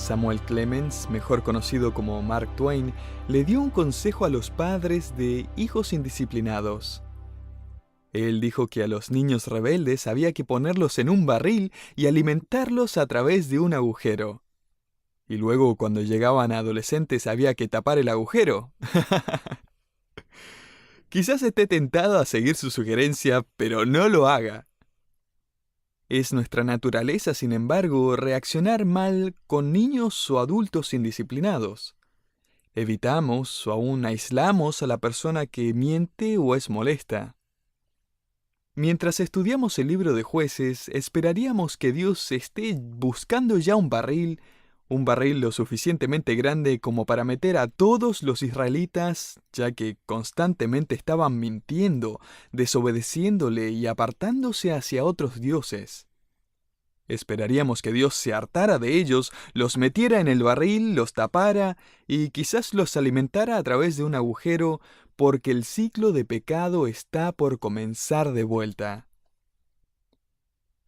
Samuel Clemens, mejor conocido como Mark Twain, le dio un consejo a los padres de hijos indisciplinados. Él dijo que a los niños rebeldes había que ponerlos en un barril y alimentarlos a través de un agujero. Y luego, cuando llegaban a adolescentes, había que tapar el agujero. Quizás esté tentado a seguir su sugerencia, pero no lo haga. Es nuestra naturaleza, sin embargo, reaccionar mal con niños o adultos indisciplinados. Evitamos o aún aislamos a la persona que miente o es molesta. Mientras estudiamos el libro de Jueces, esperaríamos que Dios esté buscando ya un barril lo suficientemente grande como para meter a todos los israelitas, ya que constantemente estaban mintiendo, desobedeciéndole y apartándose hacia otros dioses. Esperaríamos que Dios se hartara de ellos, los metiera en el barril, los tapara y quizás los alimentara a través de un agujero, porque el ciclo de pecado está por comenzar de vuelta.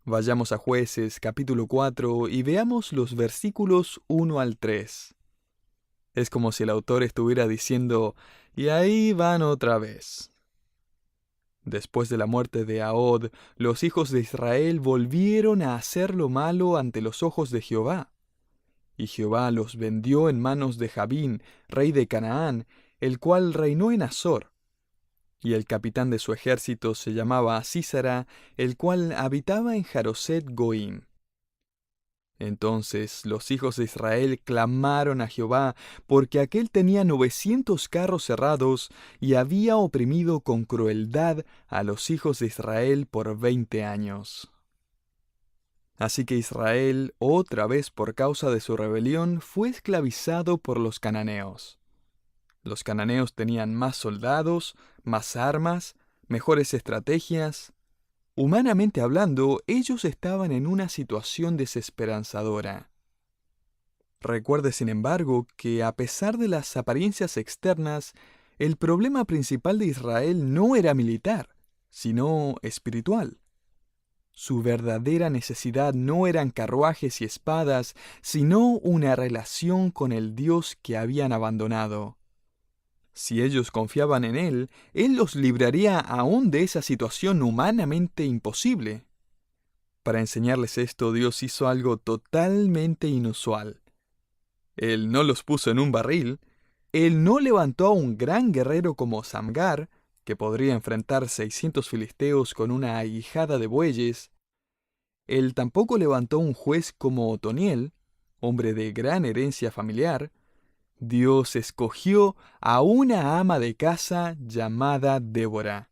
Vayamos a Jueces capítulo 4 y veamos los versículos 1 al 3. Es como si el autor estuviera diciendo, y ahí van otra vez. Después de la muerte de Ahod, los hijos de Israel volvieron a hacer lo malo ante los ojos de Jehová. Y Jehová los vendió en manos de Jabín, rey de Canaán, el cual reinó en Azor. Y el capitán de su ejército se llamaba Sísara, el cual habitaba en Jaroset Goim. Entonces los hijos de Israel clamaron a Jehová, porque aquél tenía 900 carros cerrados, y había oprimido con crueldad a los hijos de Israel por 20 años. Así que Israel, otra vez por causa de su rebelión, fue esclavizado por los cananeos. Los cananeos tenían más soldados, más armas, mejores estrategias. Humanamente hablando, ellos estaban en una situación desesperanzadora. Recuerde, sin embargo, que a pesar de las apariencias externas, el problema principal de Israel no era militar, sino espiritual. Su verdadera necesidad no eran carruajes y espadas, sino una relación con el Dios que habían abandonado. Si ellos confiaban en Él los libraría aún de esa situación humanamente imposible. Para enseñarles esto, Dios hizo algo totalmente inusual. Él no los puso en un barril, Él no levantó a un gran guerrero como Samgar, que podría enfrentar 600 filisteos con una aguijada de bueyes. Él tampoco levantó un juez como Otoniel, hombre de gran herencia familiar. Dios escogió a una ama de casa llamada Débora.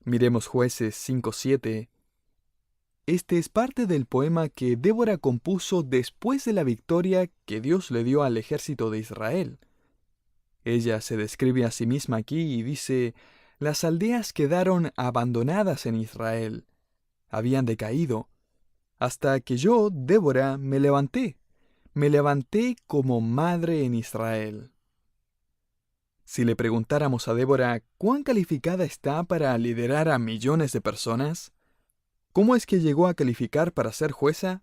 Miremos Jueces 5:7. Este es parte del poema que Débora compuso después de la victoria que Dios le dio al ejército de Israel. Ella se describe a sí misma aquí y dice: «Las aldeas quedaron abandonadas en Israel, habían decaído, hasta que yo, Débora, me levanté como madre en Israel». Si le preguntáramos a Débora cuán calificada está para liderar a millones de personas, ¿cómo es que llegó a calificar para ser jueza?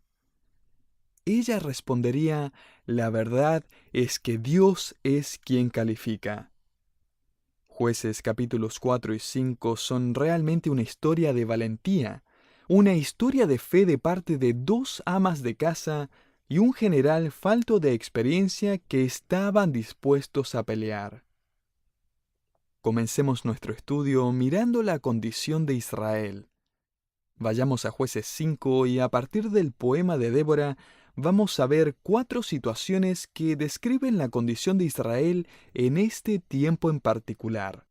Ella respondería: la verdad es que Dios es quien califica. Jueces capítulos 4 y 5 son realmente una historia de valentía, una historia de fe de parte de dos amas de casa y un general falto de experiencia que estaban dispuestos a pelear. Comencemos nuestro estudio mirando la condición de Israel. Vayamos a Jueces 5 y a partir del poema de Débora vamos a ver 4 situaciones que describen la condición de Israel en este tiempo en particular.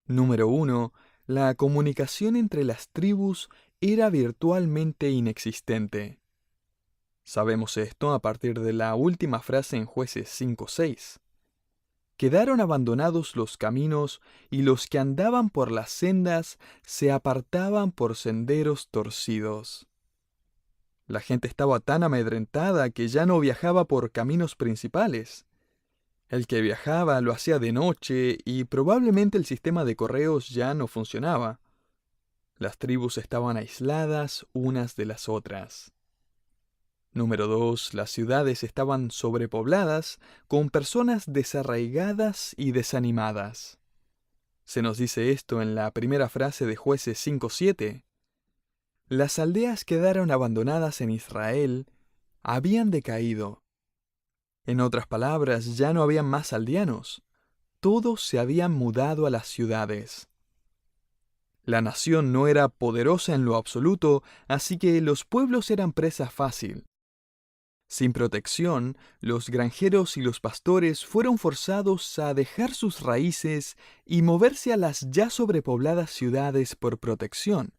Número 1. La comunicación entre las tribus era virtualmente inexistente. Sabemos esto a partir de la última frase en Jueces 5:6. Quedaron abandonados los caminos, y los que andaban por las sendas se apartaban por senderos torcidos. La gente estaba tan amedrentada que ya no viajaba por caminos principales. El que viajaba lo hacía de noche y probablemente el sistema de correos ya no funcionaba. Las tribus estaban aisladas unas de las otras. Número 2. Las ciudades estaban sobrepobladas con personas desarraigadas y desanimadas. Se nos dice esto en la primera frase de Jueces 5:7. Las aldeas quedaron abandonadas en Israel, habían decaído. En otras palabras, ya no habían más aldeanos. Todos se habían mudado a las ciudades. La nación no era poderosa en lo absoluto, así que los pueblos eran presa fácil. Sin protección, los granjeros y los pastores fueron forzados a dejar sus raíces y moverse a las ya sobrepobladas ciudades por protección.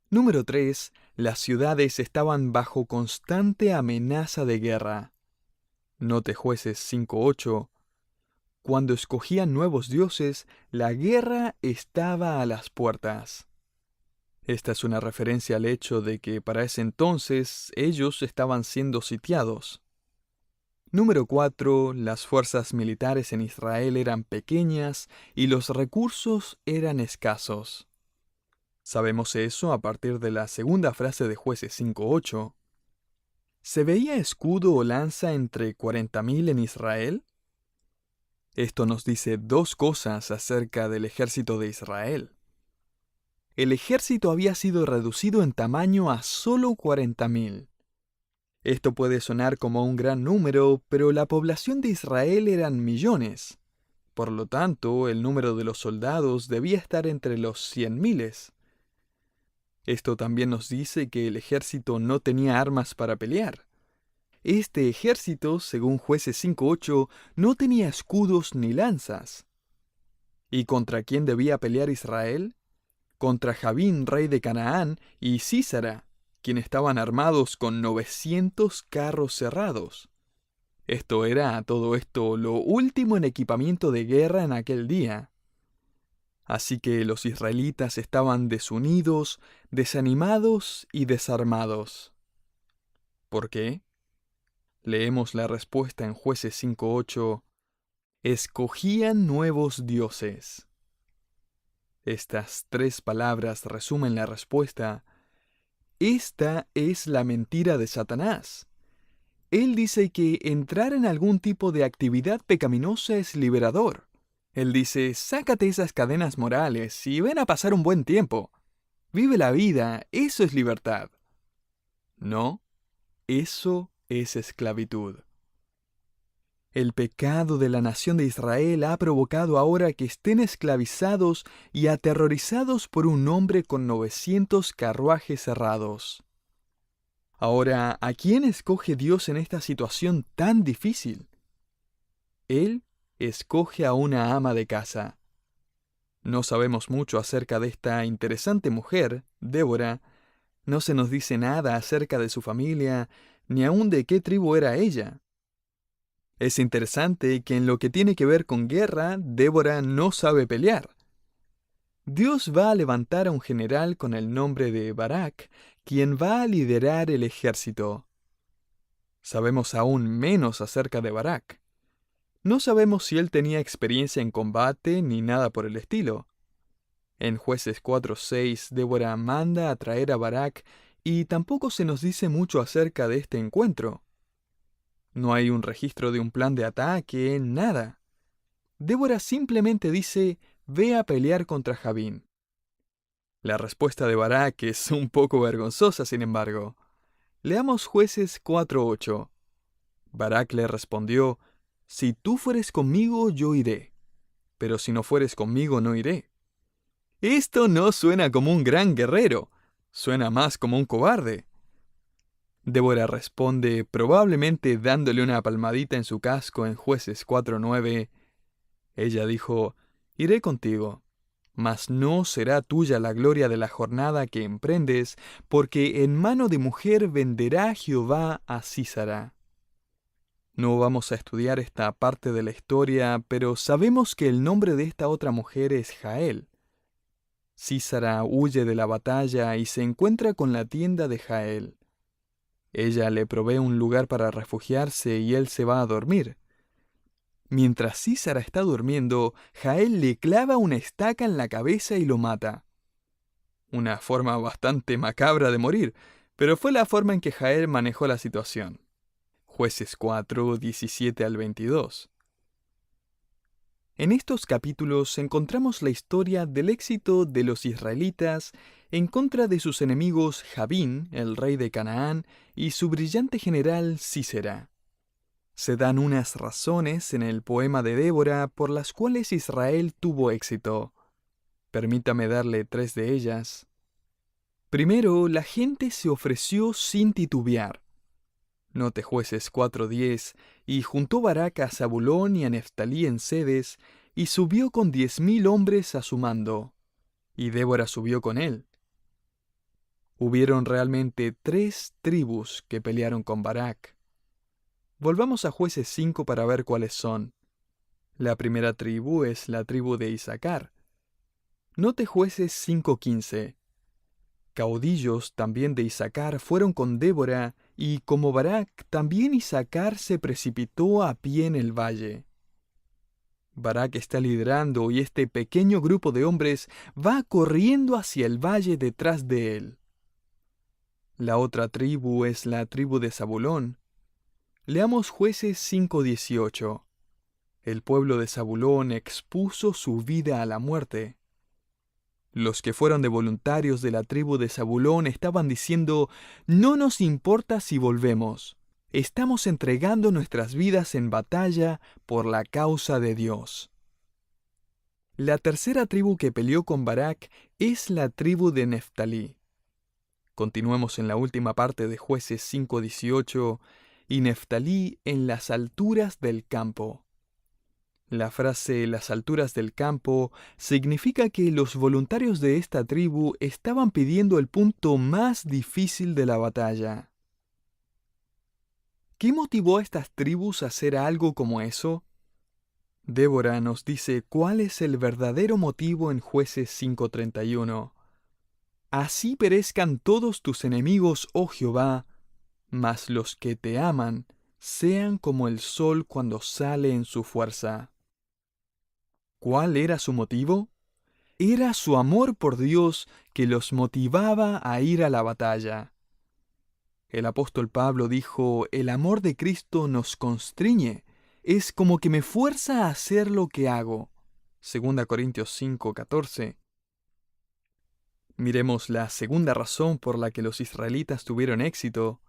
Número 3. Las ciudades estaban bajo constante amenaza de guerra. Note Jueces 5:8. Cuando escogían nuevos dioses, la guerra estaba a las puertas. Esta es una referencia al hecho de que para ese entonces ellos estaban siendo sitiados. Número 4. Las fuerzas militares en Israel eran pequeñas y los recursos eran escasos. Sabemos eso a partir de la segunda frase de Jueces 5:8. ¿Se veía escudo o lanza entre 40.000 en Israel? Esto nos dice dos cosas acerca del ejército de Israel. El ejército había sido reducido en tamaño a solo 40.000. Esto puede sonar como un gran número, pero la población de Israel eran millones. Por lo tanto, el número de los soldados debía estar entre los 100.000. Esto también nos dice que el ejército no tenía armas para pelear. Este ejército, según Jueces 5:8, no tenía escudos ni lanzas. ¿Y contra quién debía pelear Israel? Contra Jabín, rey de Canaán, y Sísara, quienes estaban armados con 900 carros cerrados. Esto era, todo esto, lo último en equipamiento de guerra en aquel día. Así que los israelitas estaban desunidos, desanimados y desarmados. ¿Por qué? Leemos la respuesta en Jueces 5:8. Escogían nuevos dioses. Estas tres palabras resumen la respuesta. Esta es la mentira de Satanás. Él dice que entrar en algún tipo de actividad pecaminosa es liberador. Él dice, sácate esas cadenas morales y ven a pasar un buen tiempo. Vive la vida, eso es libertad. No, eso es esclavitud. El pecado de la nación de Israel ha provocado ahora que estén esclavizados y aterrorizados por un hombre con 900 carruajes cerrados. Ahora, ¿a quién escoge Dios en esta situación tan difícil? Él escoge a una ama de casa. No sabemos mucho acerca de esta interesante mujer, Débora. No se nos dice nada acerca de su familia, ni aun de qué tribu era ella. Es interesante que en lo que tiene que ver con guerra, Débora no sabe pelear. Dios va a levantar a un general con el nombre de Barak, quien va a liderar el ejército. Sabemos aún menos acerca de Barak. No sabemos si él tenía experiencia en combate ni nada por el estilo. En Jueces 4:6, Débora manda a traer a Barak y tampoco se nos dice mucho acerca de este encuentro. No hay un registro de un plan de ataque, nada. Débora simplemente dice, ve a pelear contra Jabín. La respuesta de Barak es un poco vergonzosa, sin embargo. Leamos Jueces 4:8. Barak le respondió, si tú fueres conmigo, yo iré, pero si no fueres conmigo, no iré. Esto no suena como un gran guerrero, suena más como un cobarde. Débora responde, probablemente dándole una palmadita en su casco en Jueces 4:9. Ella dijo, iré contigo, mas no será tuya la gloria de la jornada que emprendes, porque en mano de mujer venderá Jehová a Sísara. No vamos a estudiar esta parte de la historia, pero sabemos que el nombre de esta otra mujer es Jael. Sísara huye de la batalla y se encuentra con la tienda de Jael. Ella le provee un lugar para refugiarse y él se va a dormir. Mientras Sísara está durmiendo, Jael le clava una estaca en la cabeza y lo mata. Una forma bastante macabra de morir, Pero fue la forma en que Jael manejó la situación. Jueces 4, 17 al 22. En estos capítulos encontramos la historia del éxito de los israelitas en contra de sus enemigos Jabín, el rey de Canaán, y su brillante general Sísera. Se dan unas razones en el poema de Débora por las cuales Israel tuvo éxito. Permítame darle 3 de ellas. Primero, la gente se ofreció sin titubear. Note Jueces 4:10, y juntó Barac a Zabulón y a Neftalí en Cedes, y subió con 10,000 hombres a su mando, y Débora subió con él. Hubieron realmente 3 tribus que pelearon con Barac. Volvamos a Jueces 5 para ver cuáles son. La primera tribu es la tribu de Isacar. Note Jueces 5:15. Caudillos también de Isacar fueron con Débora, y como Barac, también Isacar se precipitó a pie en el valle. Barac está liderando y este pequeño grupo de hombres va corriendo hacia el valle detrás de él. La otra tribu es la tribu de Zabulón. Leamos Jueces 5:18. El pueblo de Zabulón expuso su vida a la muerte. Los que fueron de voluntarios de la tribu de Zabulón estaban diciendo: «No nos importa si volvemos. Estamos entregando nuestras vidas en batalla por la causa de Dios». La tercera tribu que peleó con Barac es la tribu de Neftalí. Continuemos en la última parte de Jueces 5:18, y Neftalí en las alturas del campo. La frase «las alturas del campo» significa que los voluntarios de esta tribu estaban pidiendo el punto más difícil de la batalla. ¿Qué motivó a estas tribus a hacer algo como eso? Débora nos dice cuál es el verdadero motivo en Jueces 5:31. «Así perezcan todos tus enemigos, oh Jehová, mas los que te aman sean como el sol cuando sale en su fuerza». ¿Cuál era su motivo? Era su amor por Dios que los motivaba a ir a la batalla. El apóstol Pablo dijo: «El amor de Cristo nos constriñe, es como que me fuerza a hacer lo que hago». 2 Corintios 5:14. Miremos la segunda razón por la que los israelitas tuvieron éxito.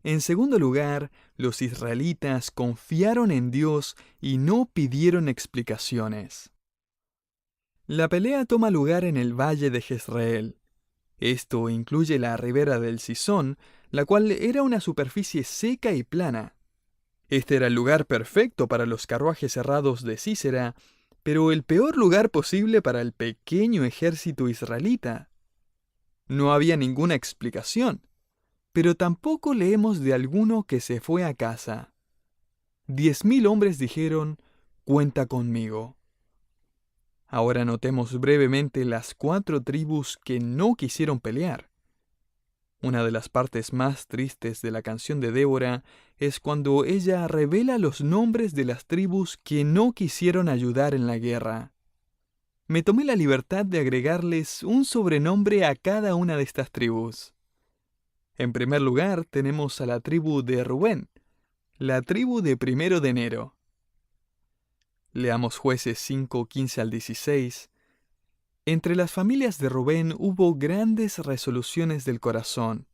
En segundo lugar, los israelitas confiaron en Dios y no pidieron explicaciones. La pelea toma lugar en el valle de Jezreel. Esto incluye la ribera del Cisón, la cual era una superficie seca y plana. Este era el lugar perfecto para los carruajes cerrados de Sísera, pero el peor lugar posible para el pequeño ejército israelita. No había ninguna explicación, pero tampoco leemos de alguno que se fue a casa. 10,000 hombres dijeron: «Cuenta conmigo». Ahora notemos brevemente las 4 tribus que no quisieron pelear. Una de las partes más tristes de la canción de Débora es cuando ella revela los nombres de las tribus que no quisieron ayudar en la guerra. Me tomé la libertad de agregarles un sobrenombre a cada una de estas tribus. En primer lugar tenemos a la tribu de Rubén, la tribu de 1 de enero. Leamos Jueces 5:15 al 16. Entre las familias de Rubén hubo grandes resoluciones del corazón.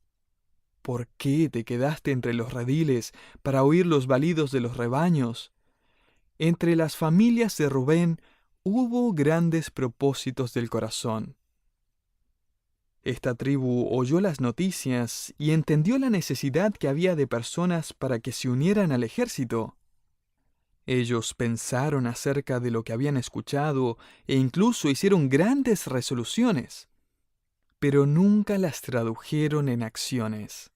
¿Por qué te quedaste entre los rediles para oír los balidos de los rebaños? Entre las familias de Rubén hubo grandes propósitos del corazón. Esta tribu oyó las noticias y entendió la necesidad que había de personas para que se unieran al ejército. Ellos pensaron acerca de lo que habían escuchado e incluso hicieron grandes resoluciones, pero nunca las tradujeron en acciones.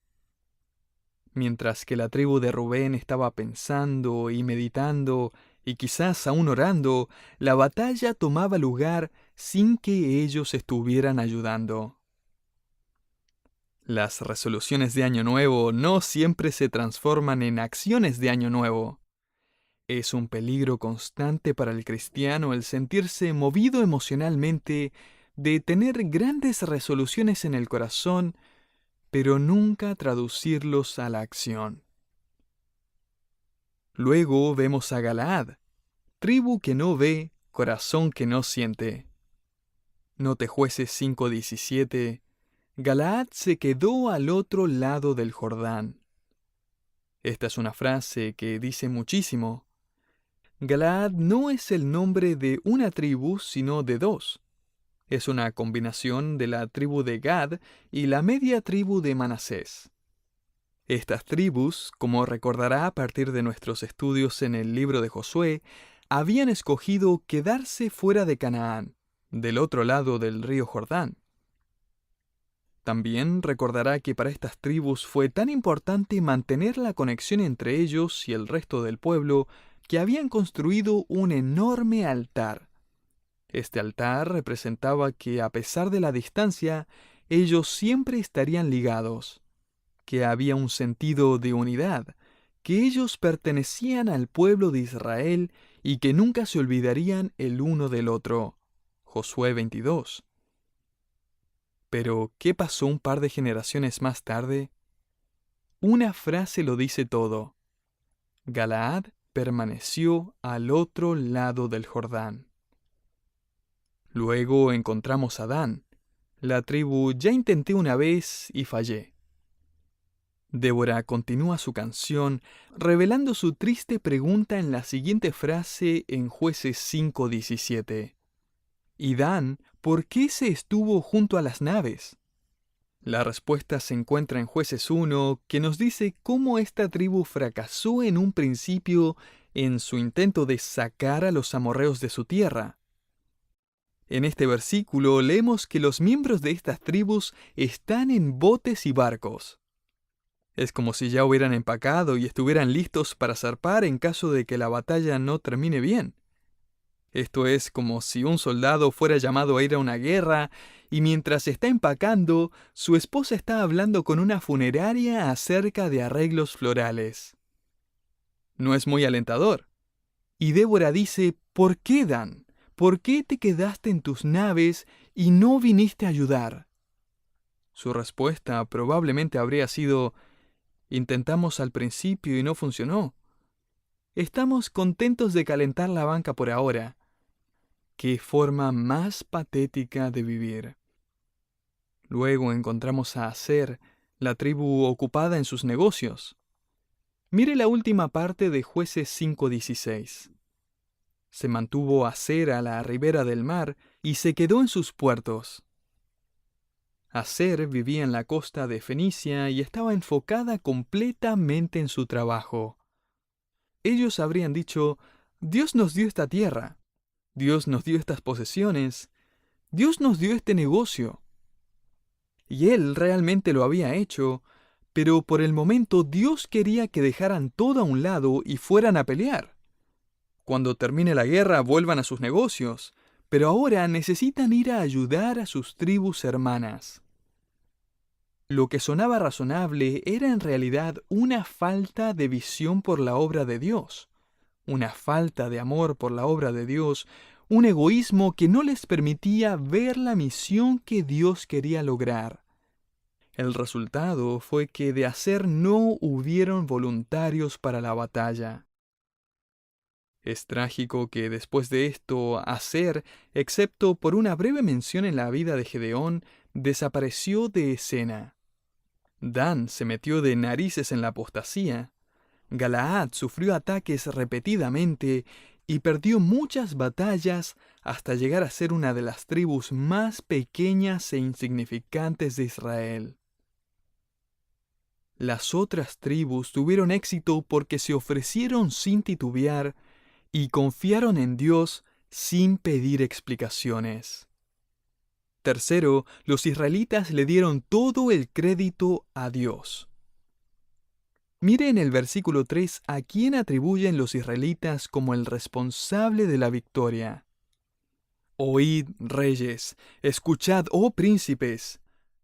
Mientras que la tribu de Rubén estaba pensando y meditando y quizás aún orando, la batalla tomaba lugar sin que ellos estuvieran ayudando. Las resoluciones de Año Nuevo no siempre se transforman en acciones de Año Nuevo. Es un peligro constante para el cristiano el sentirse movido emocionalmente, de tener grandes resoluciones en el corazón, pero nunca traducirlos a la acción. Luego vemos a Galaad, tribu que no ve, corazón que no siente. Note Jueces 5:17, Galaad se quedó al otro lado del Jordán. Esta es una frase que dice muchísimo. Galaad no es el nombre de una tribu, sino de dos. Es una combinación de la tribu de Gad y la media tribu de Manasés. Estas tribus, como recordará a partir de nuestros estudios en el libro de Josué, habían escogido quedarse fuera de Canaán, del otro lado del río Jordán. También recordará que para estas tribus fue tan importante mantener la conexión entre ellos y el resto del pueblo que habían construido un enorme altar. Este altar representaba que a pesar de la distancia, ellos siempre estarían ligados, que había un sentido de unidad, que ellos pertenecían al pueblo de Israel y que nunca se olvidarían el uno del otro. Josué 22. Pero, ¿qué pasó un par de generaciones más tarde? Una frase lo dice todo. Galaad permaneció al otro lado del Jordán. Luego encontramos a Dan, la tribu ya intenté una vez y fallé. Débora continúa su canción revelando su triste pregunta en la siguiente frase en Jueces 5:17. Y Dan, ¿por qué se estuvo junto a las naves? La respuesta se encuentra en Jueces 1, que nos dice cómo esta tribu fracasó en un principio en su intento de sacar a los amorreos de su tierra. En este versículo leemos que los miembros de estas tribus están en botes y barcos. Es como si ya hubieran empacado y estuvieran listos para zarpar en caso de que la batalla no termine bien. Esto es como si un soldado fuera llamado a ir a una guerra y mientras está empacando, su esposa está hablando con una funeraria acerca de arreglos florales. No es muy alentador. Y Débora dice, ¿por qué, Dan? ¿Por qué te quedaste en tus naves y no viniste a ayudar? Su respuesta probablemente habría sido, intentamos al principio y no funcionó. Estamos contentos de calentar la banca por ahora. ¡Qué forma más patética de vivir! Luego encontramos a Aser, la tribu ocupada en sus negocios. Mire la última parte de Jueces 5:16. Se mantuvo Aser a la ribera del mar y se quedó en sus puertos. Aser vivía en la costa de Fenicia y estaba enfocada completamente en su trabajo. Ellos habrían dicho, Dios nos dio esta tierra, Dios nos dio estas posesiones, Dios nos dio este negocio. Y Él realmente lo había hecho, pero por el momento Dios quería que dejaran todo a un lado y fueran a pelear. Cuando termine la guerra vuelvan a sus negocios, pero ahora necesitan ir a ayudar a sus tribus hermanas. Lo que sonaba razonable era en realidad una falta de visión por la obra de Dios, una falta de amor por la obra de Dios, un egoísmo que no les permitía ver la misión que Dios quería lograr. El resultado fue que de Aser no hubieron voluntarios para la batalla. Es trágico que después de esto, Aser, excepto por una breve mención en la vida de Gedeón, desapareció de escena. Dan se metió de narices en la apostasía. Galaad sufrió ataques repetidamente y perdió muchas batallas hasta llegar a ser una de las tribus más pequeñas e insignificantes de Israel. Las otras tribus tuvieron éxito porque se ofrecieron sin titubear y confiaron en Dios sin pedir explicaciones. Tercero, los israelitas le dieron todo el crédito a Dios. Mire en el versículo 3 a quién atribuyen los israelitas como el responsable de la victoria. Oíd, reyes, escuchad, oh príncipes.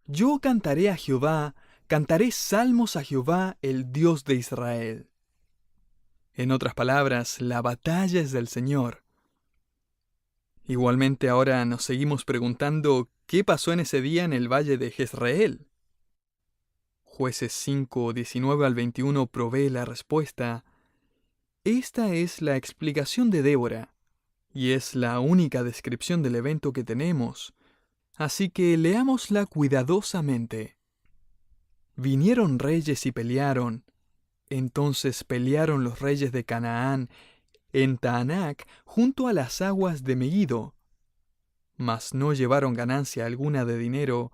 Yo cantaré a Jehová, cantaré salmos a Jehová, el Dios de Israel. En otras palabras, la batalla es del Señor. Igualmente ahora nos seguimos preguntando qué pasó en ese día en el valle de Jezreel. Jueces 5, 19 al 21 provee la respuesta. Esta es la explicación de Débora, y es la única descripción del evento que tenemos, así que leámosla cuidadosamente. Vinieron reyes y pelearon. Entonces pelearon los reyes de Canaán en Taanac junto a las aguas de Megiddo. Mas no llevaron ganancia alguna de dinero.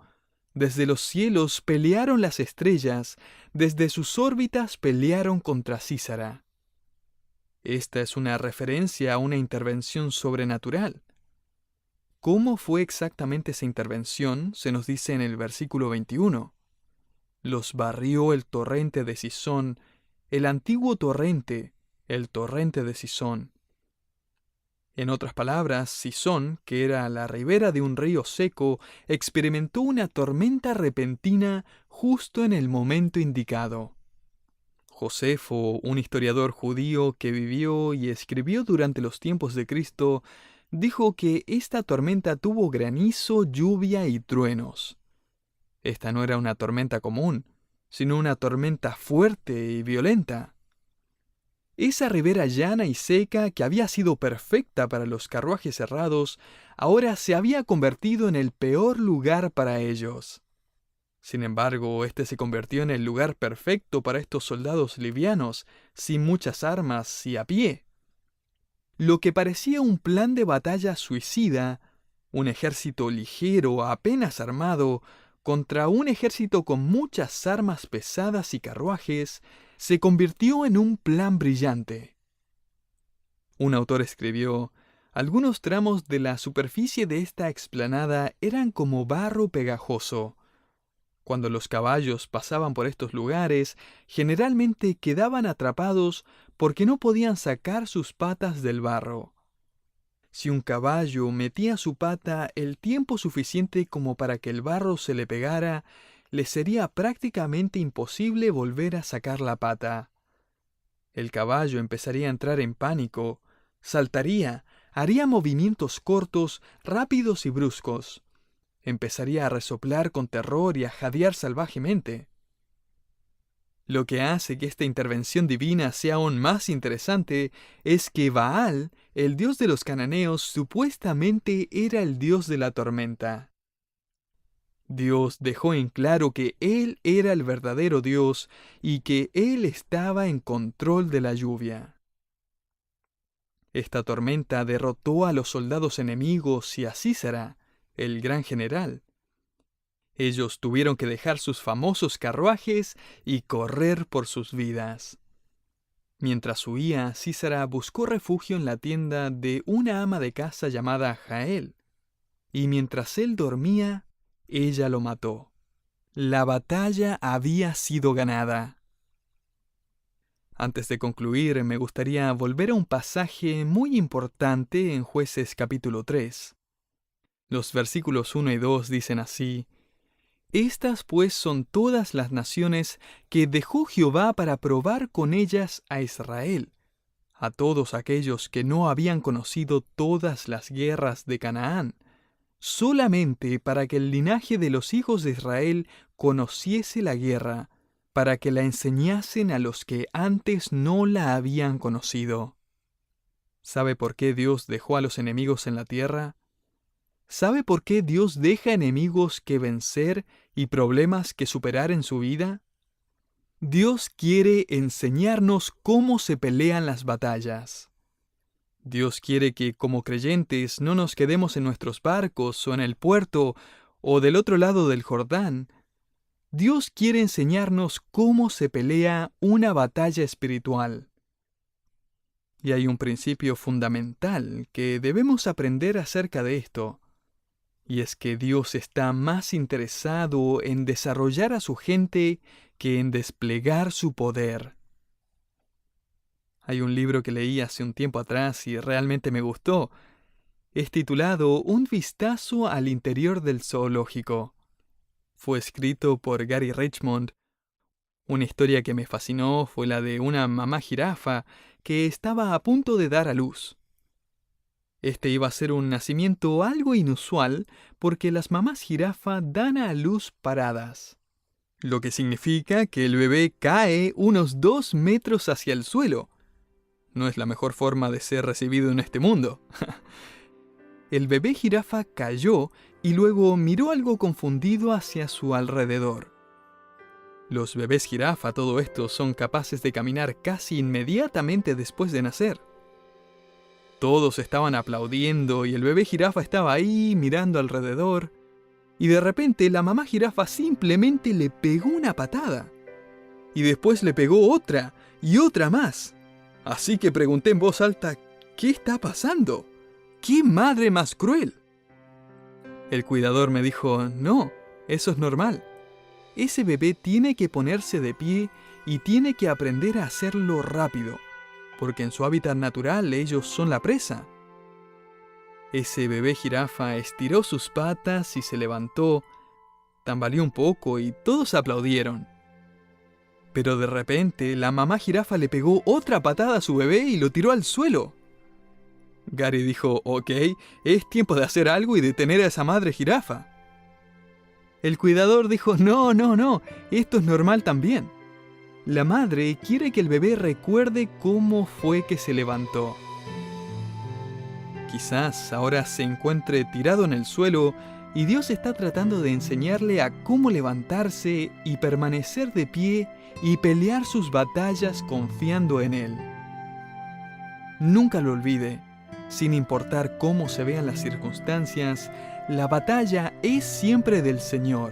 Desde los cielos pelearon las estrellas, desde sus órbitas pelearon contra Sísara. Esta es una referencia a una intervención sobrenatural. ¿Cómo fue exactamente esa intervención? Se nos dice en el versículo 21. Los barrió el torrente de Cisón, el antiguo torrente, el torrente de Cisón. En otras palabras, Cisón, que era la ribera de un río seco, experimentó una tormenta repentina justo en el momento indicado. Josefo, un historiador judío que vivió y escribió durante los tiempos de Cristo, dijo que esta tormenta tuvo granizo, lluvia y truenos. Esta no era una tormenta común, sino una tormenta fuerte y violenta. Esa ribera llana y seca que había sido perfecta para los carruajes cerrados, ahora se había convertido en el peor lugar para ellos. Sin embargo, este se convirtió en el lugar perfecto para estos soldados livianos, sin muchas armas y a pie. Lo que parecía un plan de batalla suicida, un ejército ligero apenas armado, contra un ejército con muchas armas pesadas y carruajes, se convirtió en un plan brillante. Un autor escribió: algunos tramos de la superficie de esta explanada eran como barro pegajoso. Cuando los caballos pasaban por estos lugares, generalmente quedaban atrapados porque no podían sacar sus patas del barro. Si un caballo metía su pata el tiempo suficiente como para que el barro se le pegara, le sería prácticamente imposible volver a sacar la pata. El caballo empezaría a entrar en pánico, saltaría, haría movimientos cortos, rápidos y bruscos. Empezaría a resoplar con terror y a jadear salvajemente. Lo que hace que esta intervención divina sea aún más interesante es que Baal, el dios de los cananeos, supuestamente era el dios de la tormenta. Dios dejó en claro que Él era el verdadero Dios y que Él estaba en control de la lluvia. Esta tormenta derrotó a los soldados enemigos y a Sísara, el gran general. Ellos tuvieron que dejar sus famosos carruajes y correr por sus vidas. Mientras huía, Sísara buscó refugio en la tienda de una ama de casa llamada Jael, y mientras él dormía, ella lo mató. La batalla había sido ganada. Antes de concluir, me gustaría volver a un pasaje muy importante en Jueces capítulo 3. Los versículos 1 y 2 dicen así: estas pues son todas las naciones que dejó Jehová para probar con ellas a Israel, a todos aquellos que no habían conocido todas las guerras de Canaán, solamente para que el linaje de los hijos de Israel conociese la guerra, para que la enseñasen a los que antes no la habían conocido. ¿Sabe por qué Dios dejó a los enemigos en la tierra? ¿Sabe por qué Dios deja enemigos que vencer y problemas que superar en su vida? Dios quiere enseñarnos cómo se pelean las batallas. Dios quiere que como creyentes no nos quedemos en nuestros barcos o en el puerto o del otro lado del Jordán. Dios quiere enseñarnos cómo se pelea una batalla espiritual. Y hay un principio fundamental que debemos aprender acerca de esto. Y es que Dios está más interesado en desarrollar a su gente que en desplegar su poder. Hay un libro que leí hace un tiempo atrás y realmente me gustó. Es titulado Un vistazo al interior del zoológico. Fue escrito por Gary Richmond. Una historia que me fascinó fue la de una mamá jirafa que estaba a punto de dar a luz. Este iba a ser un nacimiento algo inusual porque las mamás jirafa dan a luz paradas. lo que significa que el bebé cae unos 2 metros hacia el suelo. No es la mejor forma de ser recibido en este mundo. El bebé jirafa cayó y luego miró algo confundido hacia su alrededor. Los bebés jirafa, todo esto, son capaces de caminar casi inmediatamente después de nacer. Todos estaban aplaudiendo y el bebé jirafa estaba ahí mirando alrededor. Y de repente la mamá jirafa simplemente le pegó una patada. Y después le pegó otra y otra más. Así que pregunté en voz alta, ¿qué está pasando? ¡Qué madre más cruel! El cuidador me dijo, no, eso es normal. Ese bebé tiene que ponerse de pie y tiene que aprender a hacerlo rápido, porque en su hábitat natural ellos son la presa. Ese bebé jirafa estiró sus patas y se levantó, tambaleó un poco y todos aplaudieron. Pero de repente la mamá jirafa le pegó otra patada a su bebé y lo tiró al suelo. Gary dijo, ok, es tiempo de hacer algo y detener a esa madre jirafa. El cuidador dijo, no, esto es normal también. La madre quiere que el bebé recuerde cómo fue que se levantó. Quizás ahora se encuentre tirado en el suelo y Dios está tratando de enseñarle a cómo levantarse y permanecer de pie y pelear sus batallas confiando en Él. Nunca lo olvide, sin importar cómo se vean las circunstancias, la batalla es siempre del Señor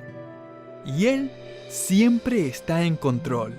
y Él siempre está en control.